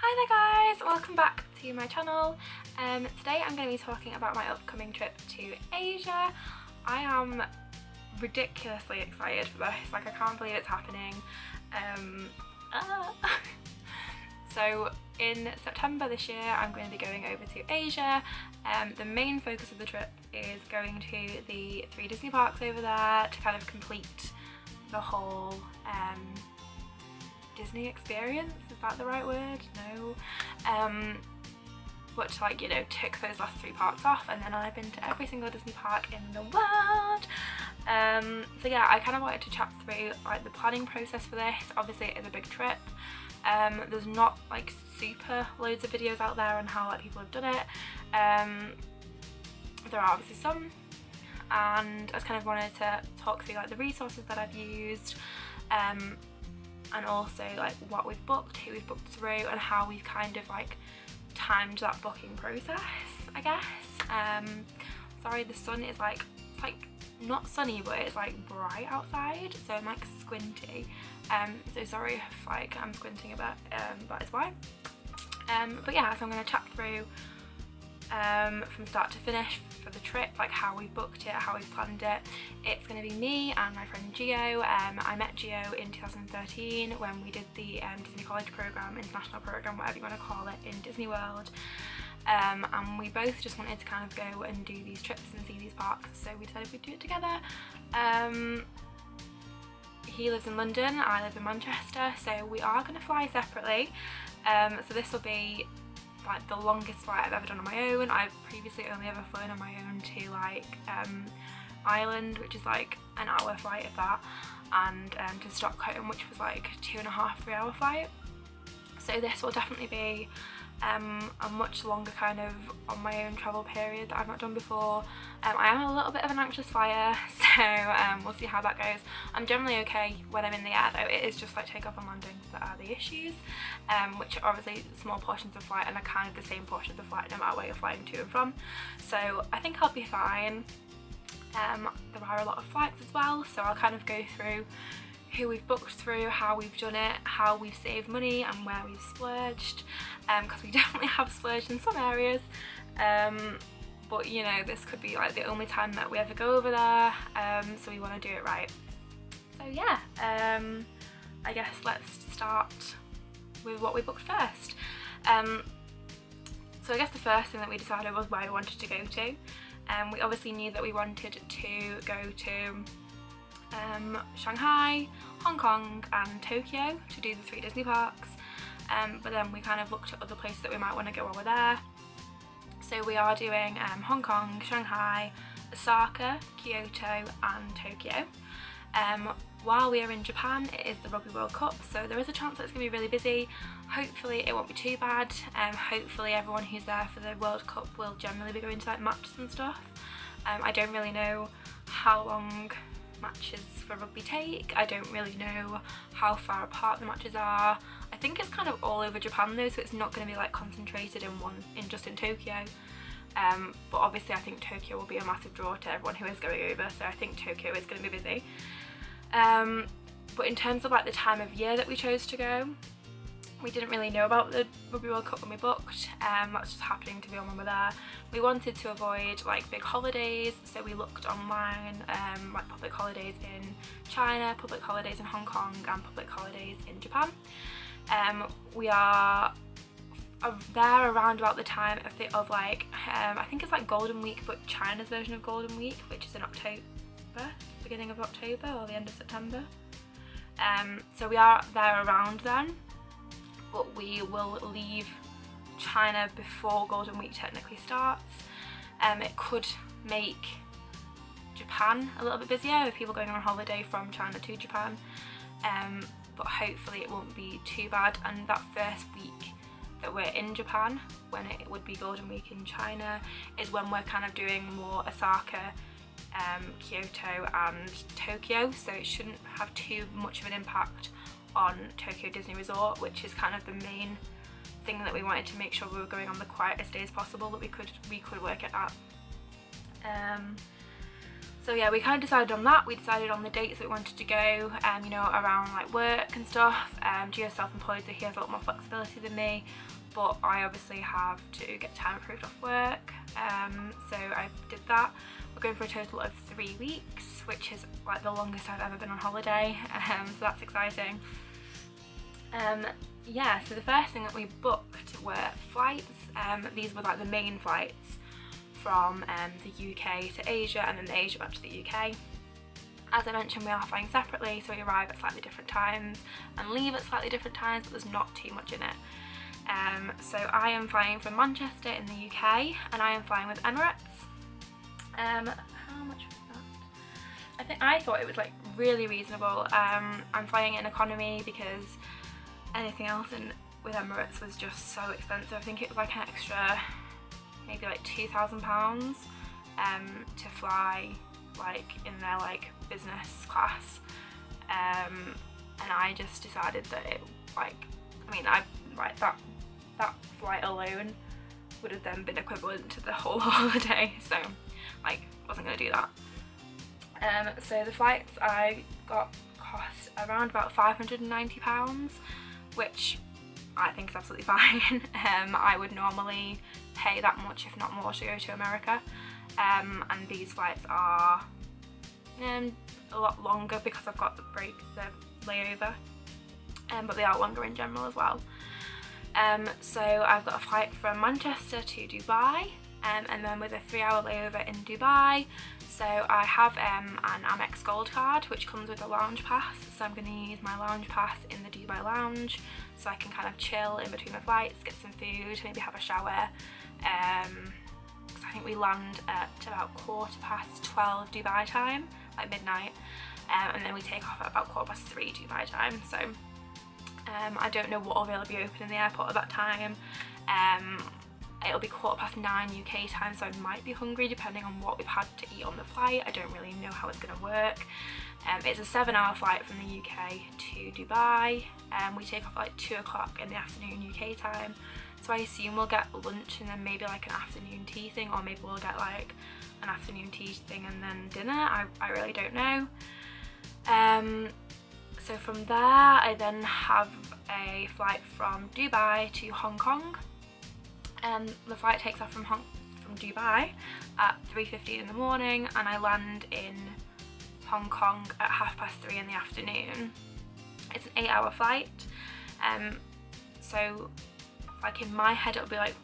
Hi there guys, welcome back to my channel. Today I'm going to be talking about my upcoming trip to Asia. I am ridiculously excited for this, like I can't believe it's happening. So in September this year I'm going to be going over to Asia. The main focus of the trip is going to the 3 Disney parks over there to kind of complete the whole Disney experience, is that the right word? No. But to, like, you know, tick those last 3 parks off, and then I've been to every single Disney park in the world. So yeah, I kind of wanted to chat through like the planning process for this. Obviously it is a big trip. There's not like super loads of videos out there on how like people have done it. There are obviously some, and I just kind of wanted to talk through like the resources that I've used, and also like what we've booked, who we've booked through, and how we've kind of like timed that booking process, I guess. Sorry, the sun is like, it's like not sunny, but it's like bright outside, so I'm like squinty. So sorry if like I'm squinting a bit, that is why. But yeah, so I'm going to chat through from start to finish for the trip, like how we've booked it, how we've planned it. It's going to be me and my friend Gio. I met Gio in 2013 when we did the Disney College Programme, International Programme, whatever you want to call it, in Disney World. And we both just wanted to kind of go and do these trips and see these parks, so we decided we'd do it together. He lives in London, I live in Manchester, so we are going to fly separately. So this will be like the longest flight I've ever done on my own. I've previously only ever flown on my own to like Ireland, which is like an hour flight of that, and to Stockholm, which was like 2.5–3 hour flight. So this will definitely be a much longer kind of on my own travel period that I've not done before. I am a little bit of an anxious flyer, so we'll see how that goes. I'm generally okay when I'm in the air though. It is just like takeoff and landing that are the issues, which are obviously small portions of flight and are kind of the same portions of flight no matter where you're flying to and from. So I think I'll be fine. There are a lot of flights as well, so I'll kind of go through who we've booked through, how we've done it, how we've saved money and where we've splurged, because we definitely have splurged in some areas, but you know, this could be like the only time that we ever go over there, so we want to do it right. So yeah, I guess let's start with what we booked first. So I guess the first thing that we decided was where we wanted to go to. We obviously knew that we wanted to go to Shanghai, Hong Kong and Tokyo to do the 3 Disney parks, but then we kind of looked at other places that we might want to go while we're there. So we are doing Hong Kong, Shanghai, Osaka, Kyoto and Tokyo. While we are in Japan, it is the Rugby World Cup, so there is a chance that it's going to be really busy. Hopefully it won't be too bad. Hopefully everyone who's there for the World Cup will generally be going to like matches and stuff. I don't really know how long matches for rugby take. I don't really know how far apart the matches are. I think it's kind of all over Japan though, so it's not going to be like concentrated in just in Tokyo. But obviously I think Tokyo will be a massive draw to everyone who is going over, so I think Tokyo is going to be busy. But in terms of like the time of year that we chose to go, we didn't really know about the Rugby World Cup when we booked. That's just happening to be on when we're there. We wanted to avoid like big holidays, so we looked online, like public holidays in China, public holidays in Hong Kong and public holidays in Japan. We are there around about the time of like, I think it's like Golden Week, but China's version of Golden Week, which is in October, beginning of October or the end of September. So we are there around then, but we will leave China before Golden Week technically starts. It could make Japan a little bit busier with people going on holiday from China to Japan, but hopefully it won't be too bad. And that first week that we're in Japan, when it would be Golden Week in China, is when we're kind of doing more Osaka, Kyoto and Tokyo, so it shouldn't have too much of an impact on Tokyo Disney Resort, which is kind of the main thing that we wanted to make sure we were going on the quietest days possible that we could work it at. So yeah, we kind of decided on that. We decided on the dates that we wanted to go, you know, around like work and stuff. Gio's self-employed, so he has a lot more flexibility than me, but I obviously have to get time approved off work. So I did that. We're going for a total of 3 weeks, which is like the longest I've ever been on holiday, so that's exciting. Yeah, so the first thing that we booked were flights. These were like the main flights from the UK to Asia, and then the Asia back to the UK. As I mentioned, we are flying separately, so we arrive at slightly different times and leave at slightly different times, but there's not too much in it. So I am flying from Manchester in the UK, and I am flying with Emirates. How much was that? I thought it was like really reasonable. I'm flying in economy because anything else with Emirates was just so expensive. I think it was like an extra maybe like £2,000 to fly like in their like business class, and I just decided that it like, I mean, that flight alone would have then been equivalent to the whole holiday, so like wasn't going to do that. So the flights I got cost around about £590, which I think is absolutely fine. I would normally pay that much, if not more, to go to America, and these flights are a lot longer because I've got the layover, but they are longer in general as well. So I've got a flight from Manchester to Dubai, and then with a 3-hour layover in Dubai. So I have an Amex Gold card which comes with a lounge pass, so I'm going to use my lounge pass in the Dubai lounge so I can kind of chill in between the flights, get some food, maybe have a shower, because I think we land at about 12:15 Dubai time, like midnight, and then we take off at about 3:15 Dubai time. So I don't know what will be open in the airport at that time. It'll be 9:15 UK time, so I might be hungry depending on what we've had to eat on the flight. I don't really know how it's going to work. It's a 7-hour flight from the UK to Dubai. We take off at like 2 o'clock in the afternoon UK time, so I assume we'll get lunch and then maybe like an afternoon tea thing, or maybe we'll get like an afternoon tea thing and then dinner. I really don't know. So from there I then have a flight from Dubai to Hong Kong. The flight takes off from Dubai at 3:15 in the morning, and I land in Hong Kong at 3:30 in the afternoon. It's an 8-hour flight, so like in my head it'll be like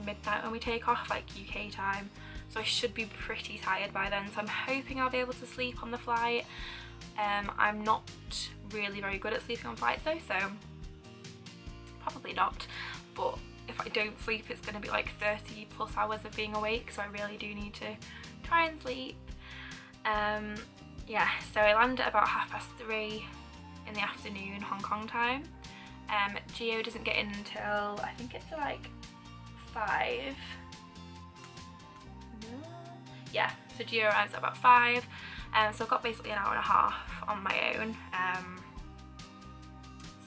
midnight when we take off, like UK time, so I should be pretty tired by then, so I'm hoping I'll be able to sleep on the flight. I'm not really very good at sleeping on flights though, so probably not, but if I don't sleep it's going to be like 30 plus hours of being awake, so I really do need to try and sleep. Yeah, so I land at about 3:30 in the afternoon Hong Kong time. Gio doesn't get in until I think it's like 5. Yeah, so Gio arrives at about 5, so I've got basically an hour and a half on my own.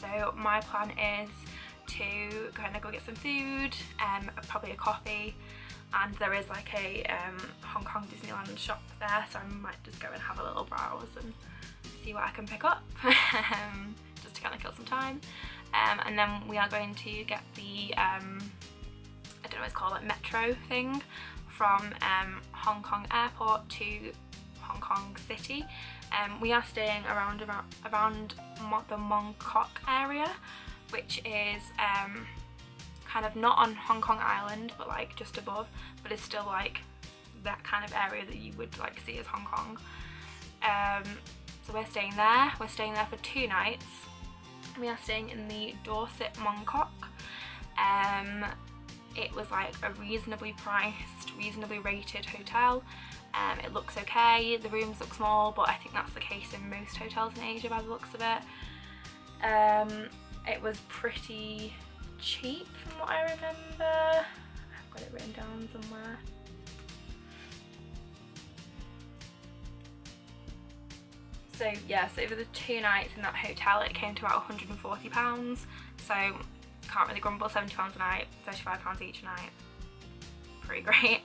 So my plan is to kind of go get some food, probably a coffee, and there is like a Hong Kong Disneyland shop there, so I might just go and have a little browse and see what I can pick up, just to kind of kill some time. And then we are going to get the I don't know what it's called, like metro thing from Hong Kong airport to Hong Kong city. We are staying around the Mong Kok area, which is kind of not on Hong Kong Island, but like just above, but it's still like that kind of area that you would like see as Hong Kong. So we're staying there. We're staying there for 2 nights. We are staying in the Dorset Mong Kok. It was like a reasonably priced, reasonably rated hotel. It looks okay, the rooms look small, but I think that's the case in most hotels in Asia by the looks of it. It was pretty cheap from what I remember. I've got it written down somewhere. So yeah, so over the 2 nights in that hotel it came to about £140, so can't really grumble. £70 a night, £35 each night, pretty great.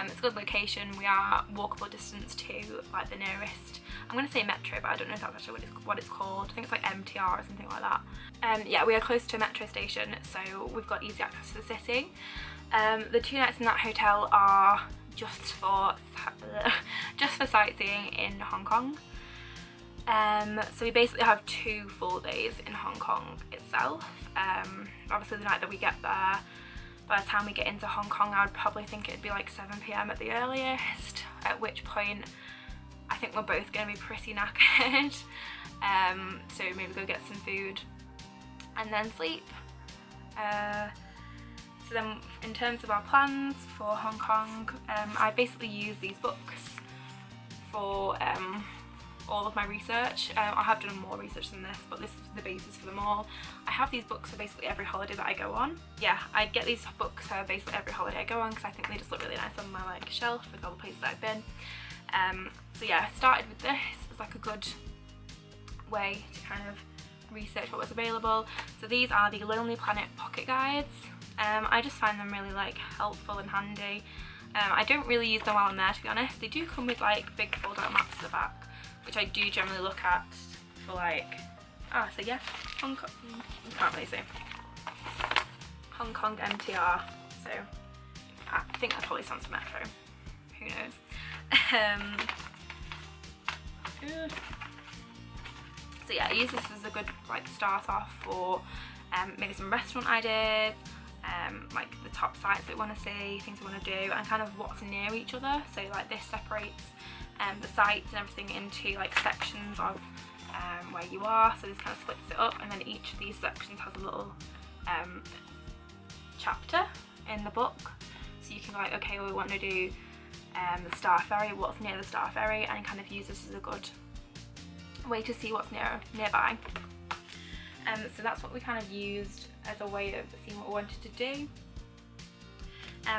It's a good location. We are walkable distance to like the nearest, I'm going to say metro, but I don't know if that's actually what it's called. I think it's like MTR or something like that. Yeah, we are close to a metro station, so we've got easy access to the city. The 2 nights in that hotel are just for sightseeing in Hong Kong. So we basically have 2 full days in Hong Kong itself. Obviously the night that we get there, by the time we get into Hong Kong, I would probably think it'd be like 7 PM at the earliest, at which point I think we're both going to be pretty knackered. So maybe go get some food and then sleep. So then in terms of our plans for Hong Kong, I basically use these books for all of my research. I have done more research than this, but this is the basis for them all. I have these books for basically every holiday that I go on. Yeah, I get these books for basically every holiday I go on because I think they just look really nice on my like shelf with all the places that I've been. So yeah, I started with this as like a good way to kind of research what was available. So these are the Lonely Planet pocket guides. I just find them really like helpful and handy. I don't really use them while I'm there, to be honest. They do come with like big fold out maps at the back, which I do generally look at for like, so yeah, Hong Kong, you can't really see, Hong Kong MTR, so I think that probably stands for metro, who knows. So yeah, I use this as a good like start off for maybe some restaurant ideas, like the top sites that we want to see, things we want to do, and kind of what's near each other. So like this separates the sites and everything into like sections of where you are, so this kind of splits it up, and then each of these sections has a little chapter in the book, so you can like, okay, well, we want to do the Star Ferry, what's near the Star Ferry, and kind of use this as a good way to see what's nearby. So that's what we kind of used as a way of seeing what we wanted to do.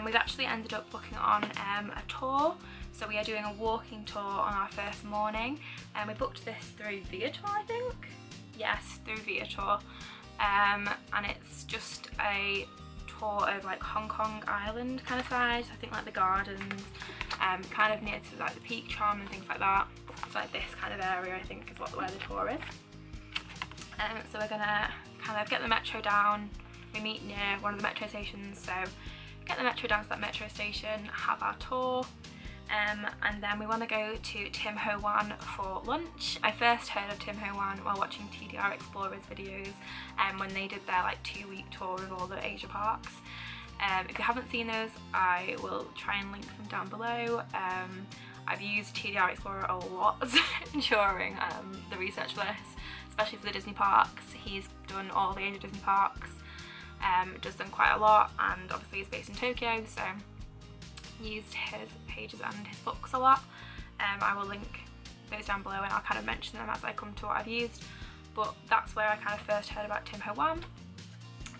We've actually ended up booking on a tour, so we are doing a walking tour on our first morning, and we booked this through Viator, I think. Yes, through Viator, and it's just a tour of like Hong Kong Island kind of size. I think like the gardens, kind of near to like the Peak Tram and things like that. So like this kind of area, I think, is where the tour is. So we're gonna kind of get the metro down. We meet near one of the metro stations, so get the metro down to that metro station, have our tour, and then we want to go to Tim Ho Wan for lunch. I first heard of Tim Ho Wan while watching TDR Explorers videos when they did their like 2-week tour of all the Asia parks. If you haven't seen those, I will try and link them down below. I've used TDR Explorer a lot during the research for this, especially for the Disney parks. He's done all the Asia Disney parks, does them quite a lot, and obviously he's based in Tokyo, so used his pages and his books a lot. I will link those down below and I'll kind of mention them as I come to what I've used, but that's where I kind of first heard about Tim Ho Wan.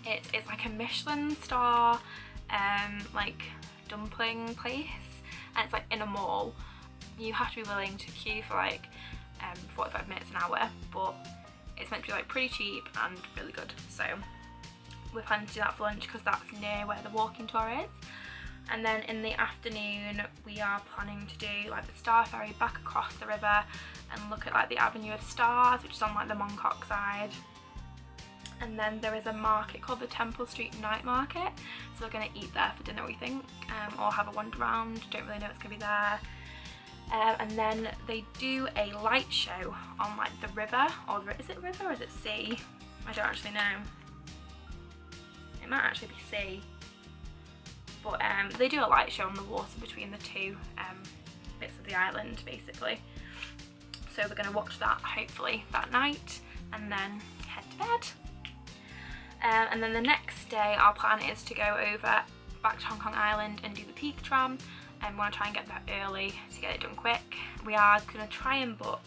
It is like a Michelin star like dumpling place, and it's like in a mall. You have to be willing to queue for like 45 minutes, an hour, but it's meant to be like pretty cheap and really good. So we're planning to do that for lunch because that's near where the walking tour is. And then in the afternoon we are planning to do like the Star Ferry back across the river and look at like the Avenue of Stars, which is on like the Mongkok side. And then there is a market called the Temple Street Night Market, so we're going to eat there for dinner, we think, or have a wander around. Don't really know what's going to be there. And then they do a light show on like the river, or is it river or is it sea? I don't actually know. It might actually be sea. But they do a light show on the water between the two bits of the island, basically. So we're going to watch that hopefully that night and then head to bed. And then the next day our plan is to go over back to Hong Kong Island and do the Peak Tram, and we want to try and get that early to get it done quick. We are going to try and book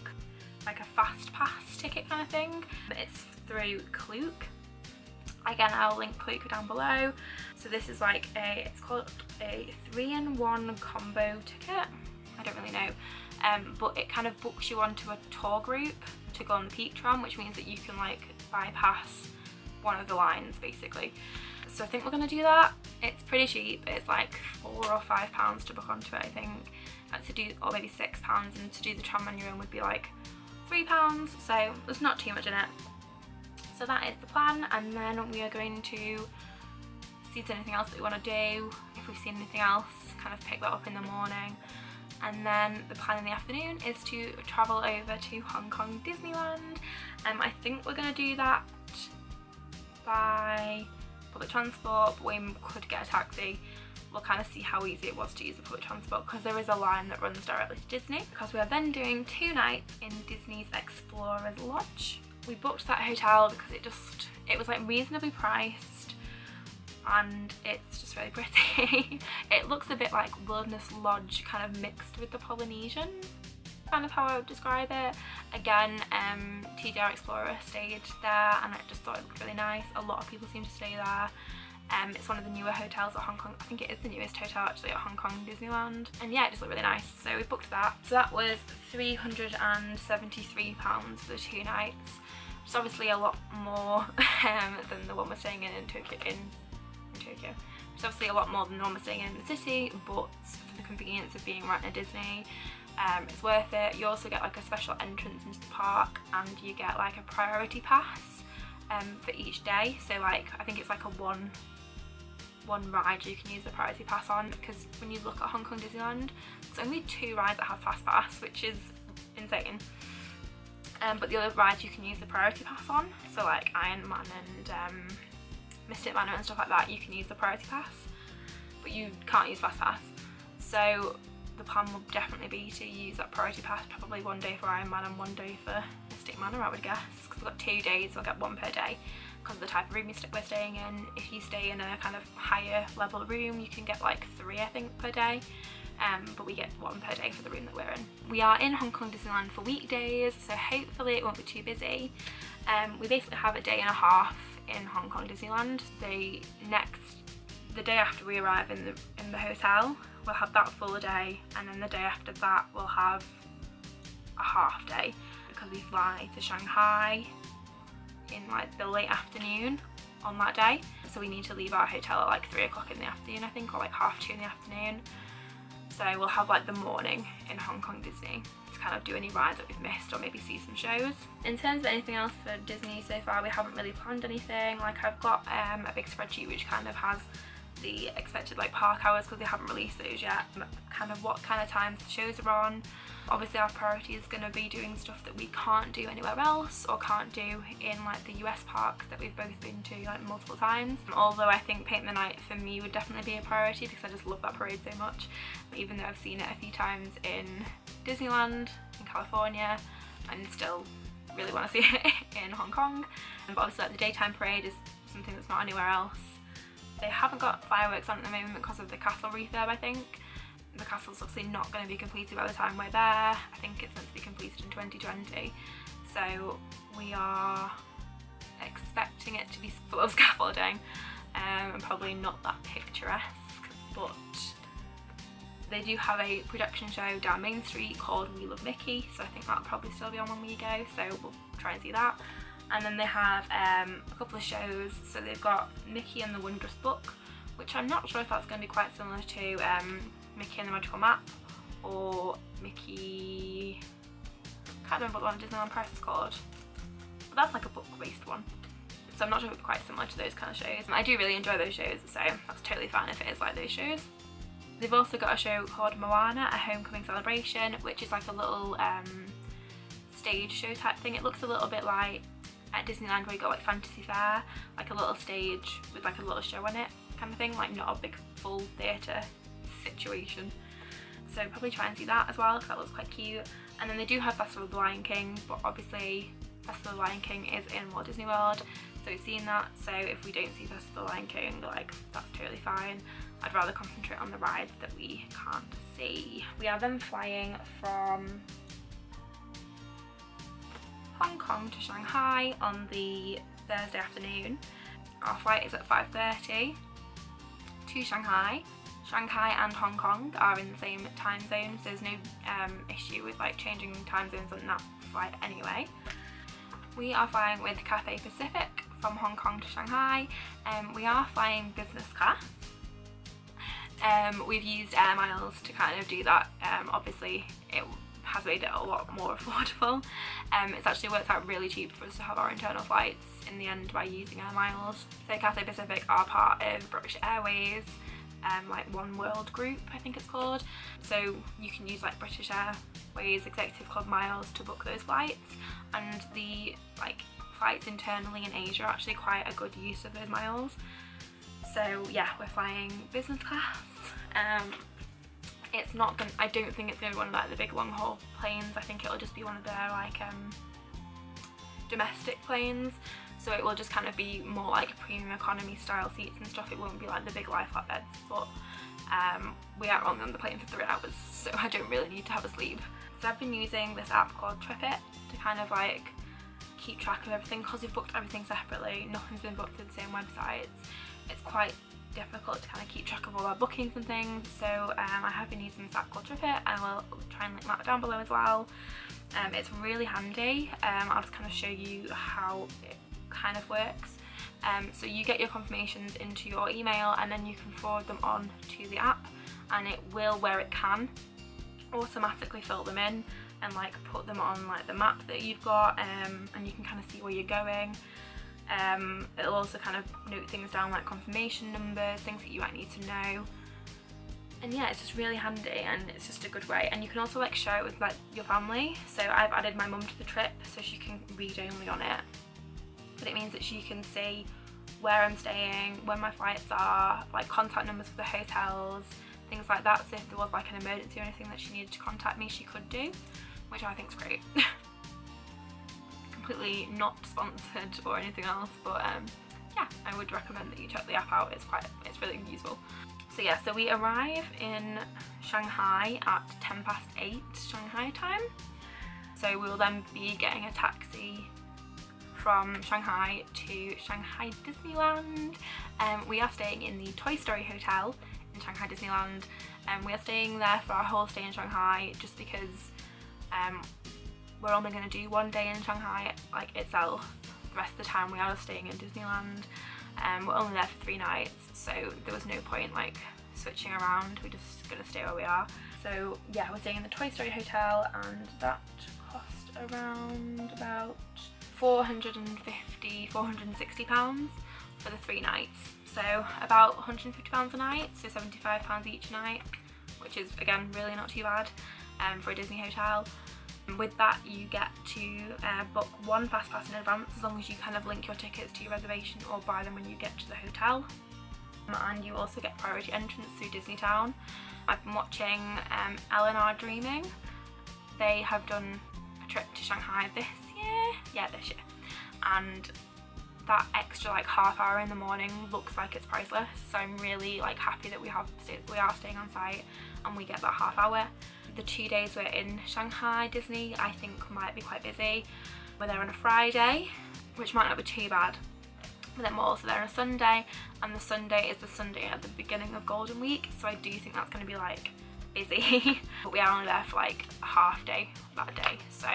like a fast pass ticket kind of thing. It's through Klook. Again, I'll link Klook down below. So this is like it's called a 3-in-1 combo ticket. I don't really know, but it kind of books you onto a tour group to go on the Peak Tram, which means that you can like bypass one of the lines basically. So I think we're going to do that. It's pretty cheap. It's like £4 or £5 to book onto it, I think, to do, or maybe £6, and to do the tram on your own would be like £3, so there's not too much in it. So that is the plan, and then we are going to see if there's anything else that we want to do. If we've seen anything else, kind of pick that up in the morning. And then the plan in the afternoon is to travel over to Hong Kong Disneyland. I think we're going to do that by public transport, but we could get a taxi. We'll kind of see how easy it was to use the public transport, because there is a line that runs directly to Disney. Because we are then doing 2 nights in Disney's Explorers Lodge. We booked that hotel because it was like reasonably priced, and it's just really pretty. It looks a bit like Wilderness Lodge kind of mixed with the Polynesian, kind of how I would describe it. Again, TDR Explorer stayed there, and I just thought it looked really nice. A lot of people seem to stay there. It's one of the newer hotels at Hong Kong. I think it is the newest hotel actually at Hong Kong Disneyland. And yeah, it just looked really nice. So we booked that. So that was £373 for the 2 nights. It's obviously a lot more than the one we're staying in Tokyo. It's obviously a lot more than the one we're staying in the city, but for the convenience of being right near Disney, it's worth it. You also get like a special entrance into the park, and you get like a priority pass for each day. So like, I think it's like a one ride you can use the priority pass on, because when you look at Hong Kong Disneyland, there's only 2 rides that have fast pass, which is insane. But the other rides you can use the priority pass on, so like Iron Man and Mystic Manor and stuff like that, you can use the priority pass, but you can't use fast pass. So the plan will definitely be to use that priority pass, probably 1 day for Iron Man and 1 day for Mystic Manor, I would guess, because we've got 2 days, so we'll get 1 per day because of the type of room we're staying in. If you stay in a kind of higher level room, you can get like 3, I think, per day. But we get 1 per day for the room that we're in. We are in Hong Kong Disneyland for weekdays, so hopefully it won't be too busy. We basically have a day and a half in Hong Kong Disneyland. The day after we arrive in the hotel, we'll have that full day, and then the day after that we'll have a half day, because we fly to Shanghai in like the late afternoon on that day. So we need to leave our hotel at like 3 o'clock in the afternoon, I think, or like 2:30 in the afternoon. So we'll have like the morning in Hong Kong Disney to kind of do any rides that we've missed, or maybe see some shows. In terms of anything else for Disney so far, we haven't really planned anything. Like, I've got a big spreadsheet which kind of has the expected like park hours, because they haven't released those yet, kind of what kind of times the shows are on. Obviously our priority is going to be doing stuff that we can't do anywhere else, or can't do in like the US parks that we've both been to like multiple times. Although I think Paint the Night for me would definitely be a priority, because I just love that parade so much. Even though I've seen it a few times in Disneyland in California, I still really want to see it in Hong Kong. But obviously like the daytime parade is something that's not anywhere else. They haven't got fireworks on at the moment because of the castle refurb, I think. The castle's obviously not going to be completed by the time we're there. I think it's meant to be completed in 2020. So we are expecting it to be full of scaffolding, and probably not that picturesque, but they do have a production show down Main Street called We Love Mickey, so I think that'll probably still be on when we go, so we'll try and see that. And then they have a couple of shows. So they've got Mickey and the Wondrous Book, which I'm not sure if that's going to be quite similar to Mickey and the Magical Map, or Mickey, I can't remember what the one at Disneyland Paris is called, but that's like a book based one, so I'm not sure if it's quite similar to those kind of shows. I do really enjoy those shows, so that's totally fine if it is like those shows. They've also got a show called Moana, a Homecoming Celebration, which is like a little stage show type thing. It looks a little bit like at Disneyland where you got like Fantasy Fair, like a little stage with like a little show on it kind of thing, like not a big full theatre situation. So probably try and see that as well, because that looks quite cute. And then they do have Festival of the Lion King, but obviously Festival of the Lion King is in Walt Disney World, so we've seen that. So if we don't see Festival of the Lion King, like, that's totally fine. I'd rather concentrate on the rides that we can't see. We are then flying from Hong Kong to Shanghai on the Thursday afternoon. Our flight is at 5:30 to Shanghai. Shanghai and Hong Kong are in the same time zone, so there's no issue with like changing time zones on that flight anyway. We are flying with Cathay Pacific from Hong Kong to Shanghai. We are flying business class, We've used Air Miles to kind of do that. Obviously it has made it a lot more affordable. It's actually worked out really cheap for us to have our internal flights in the end by using Air Miles. So Cathay Pacific are part of British Airways, like One World Group I think it's called. So you can use like British Airways Executive Club miles to book those flights, and the like flights internally in Asia are actually quite a good use of those miles. So yeah, we're flying business class. It's not gonna, I don't think it's going to be one of like the big long haul planes. I think it'll just be one of their like domestic planes, so it will just kind of be more like premium economy style seats and stuff. It won't be like the big lie flat beds, but we are only on the plane for 3 hours, so I don't really need to have a sleep. So I've been using this app called TripIt to kind of like keep track of everything, because we've booked everything separately, nothing's been booked through the same websites. It's quite difficult to kind of keep track of all our bookings and things, so I have been using this app called TripIt. I will try and link that down below as well. It's really handy. I'll just kind of show you how it kind of works. So you get your confirmations into your email, and then you can forward them on to the app, and it will, where it can, automatically fill them in and like put them on like the map that you've got, and you can kind of see where you're going. It'll also kind of note things down like confirmation numbers, things that you might need to know. And yeah, it's just really handy, and it's just a good way. And you can also like share it with like your family. So I've added my mum to the trip so she can read only on it, but it means that she can see where I'm staying, when my flights are, like contact numbers for the hotels, things like that. So if there was like an emergency or anything that she needed to contact me, she could do, which I think is great. Completely not sponsored or anything else, but yeah, I would recommend that you check the app out. It's really useful. So yeah, so we arrive in Shanghai at 8:10 Shanghai time. So we will then be getting a taxi from Shanghai to Shanghai Disneyland. We are staying in the Toy Story Hotel in Shanghai Disneyland, and we are staying there for our whole stay in Shanghai, just because we're only going to do 1 day in Shanghai like itself. The rest of the time we are staying in Disneyland. We're only there for 3 nights, so there was no point like switching around. We're just going to stay where we are. So yeah, we're staying in the Toy Story Hotel, and that cost around about £460 for the 3 nights. So about £150 a night, so £75 each night, which is again really not too bad for a Disney hotel. With that you get to book 1 fast pass in advance, as long as you kind of link your tickets to your reservation or buy them when you get to the hotel. And you also get priority entrance through Disneytown. I've been watching Eleanor Dreaming. They have done a trip to Shanghai this year, and that extra like half hour in the morning looks like it's priceless. So I'm really like happy that we are staying on site and we get that half hour. The 2 days we're in Shanghai Disney I think might be quite busy. We're there on a Friday, which might not be too bad, but then we're also there on a Sunday, and the Sunday is the Sunday at the beginning of Golden Week, so I do think that's going to be like busy. But we are only there for like a half day that day, so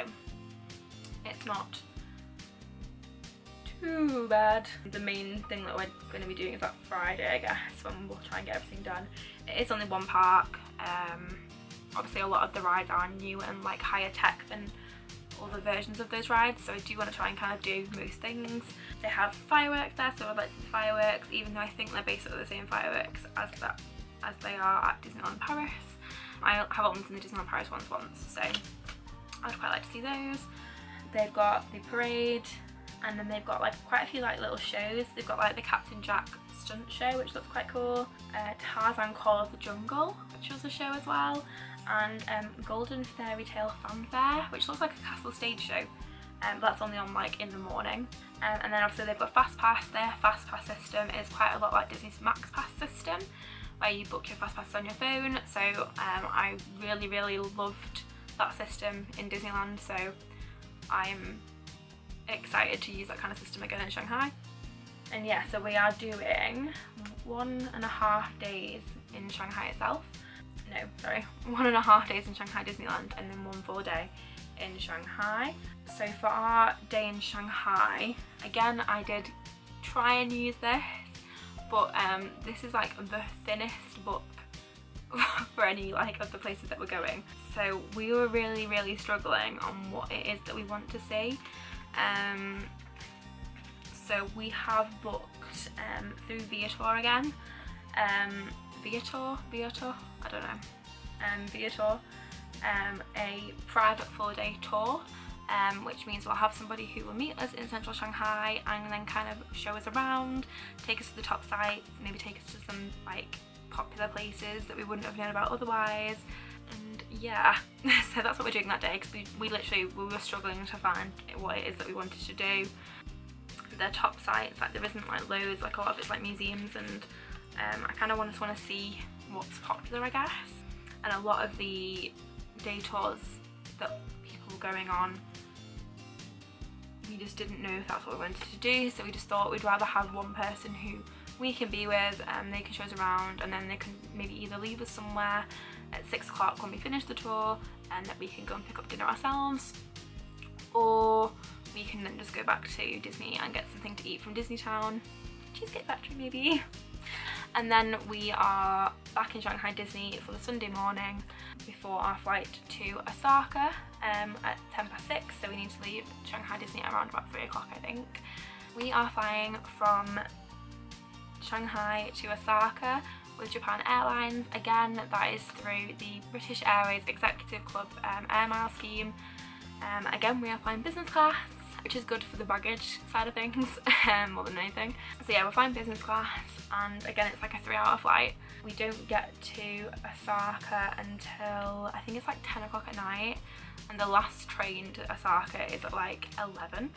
it's not too bad. The main thing that we're going to be doing is that Friday, I guess, when we'll try and get everything done. It is only 1 park. Obviously a lot of the rides are new and like higher tech than other versions of those rides, so I do want to try and kind of do most things. They have fireworks there, so I'd like to see the fireworks, even though I think they're basically the same fireworks as they are at Disneyland Paris. I have only seen the Disneyland Paris ones once, so I'd quite like to see those. They've got the parade, and then they've got like quite a few like little shows. They've got like the Captain Jack stunt show, which looks quite cool, Tarzan Call of the Jungle, which was a show as well, and Golden Fairy Tale Fanfare, which looks like a castle stage show, but that's only on like in the morning. And then obviously they've got Fast Pass. Their Fast Pass system is quite a lot like Disney's Max Pass system, where you book your Fast Pass on your phone. So I really loved that system in Disneyland, so I'm excited to use that kind of system again in Shanghai. And yeah, so we are doing 1.5 days in Shanghai itself. No, sorry, 1.5 days in Shanghai Disneyland, and then 1 full day in Shanghai. So for our day in Shanghai, again, I did try and use this, but this is like the thinnest book for any like of the places that we're going. So we were really struggling on what it is that we want to see. So we have booked through Viator again. Viator, I don't know. Viator, a private 4-day tour. Which means we'll have somebody who will meet us in central Shanghai and then kind of show us around, take us to the top sites, maybe take us to some like popular places that we wouldn't have known about otherwise. And yeah, so that's what we're doing that day, because we were struggling to find what it is that we wanted to do. The top sites, like there isn't like loads, like a lot of it's like museums, and I kind of want to see what's popular, I guess. And a lot of the day tours that people were going on, we just didn't know if that's what we wanted to do, so we just thought we'd rather have one person who we can be with and they can show us around, and then they can maybe either leave us somewhere at 6 o'clock when we finish the tour and that we can go and pick up dinner ourselves, or we can then just go back to Disney and get something to eat from Disney Town, Cheesecake Factory maybe. And then we are back in Shanghai Disney for the Sunday morning before our flight to Osaka at 6:10, so we need to leave Shanghai Disney around about 3 o'clock, I think. We are flying from Shanghai to Osaka with Japan Airlines. Again, that is through the British Airways Executive Club Air Miles scheme. Again, we are flying business class, which is good for the baggage side of things more than anything. So yeah, we're flying business class, and again it's like a 3-hour flight. We don't get to Osaka until I think it's like 10 o'clock at night, and the last train to Osaka is at like 11,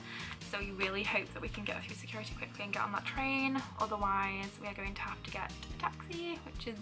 so we really hope that we can get through security quickly and get on that train. Otherwise we are going to have to get a taxi, which is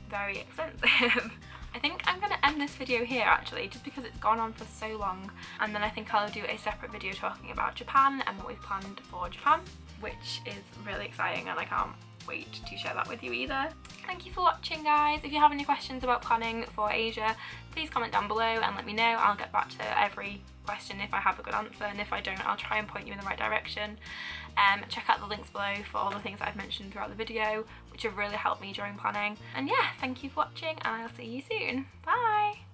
very expensive. I think I'm going to end this video here actually, just because it's gone on for so long, and then I think I'll do a separate video talking about Japan and what we've planned for Japan, which is really exciting, and I can't wait to share that with you either. Thank you for watching, guys. If you have any questions about planning for Asia, please comment down below and let me know. I'll get back to every question if I have a good answer, and if I don't, I'll try and point you in the right direction. Check out the links below for all the things that I've mentioned throughout the video, which have really helped me during planning. And yeah, thank you for watching, and I'll see you soon. Bye!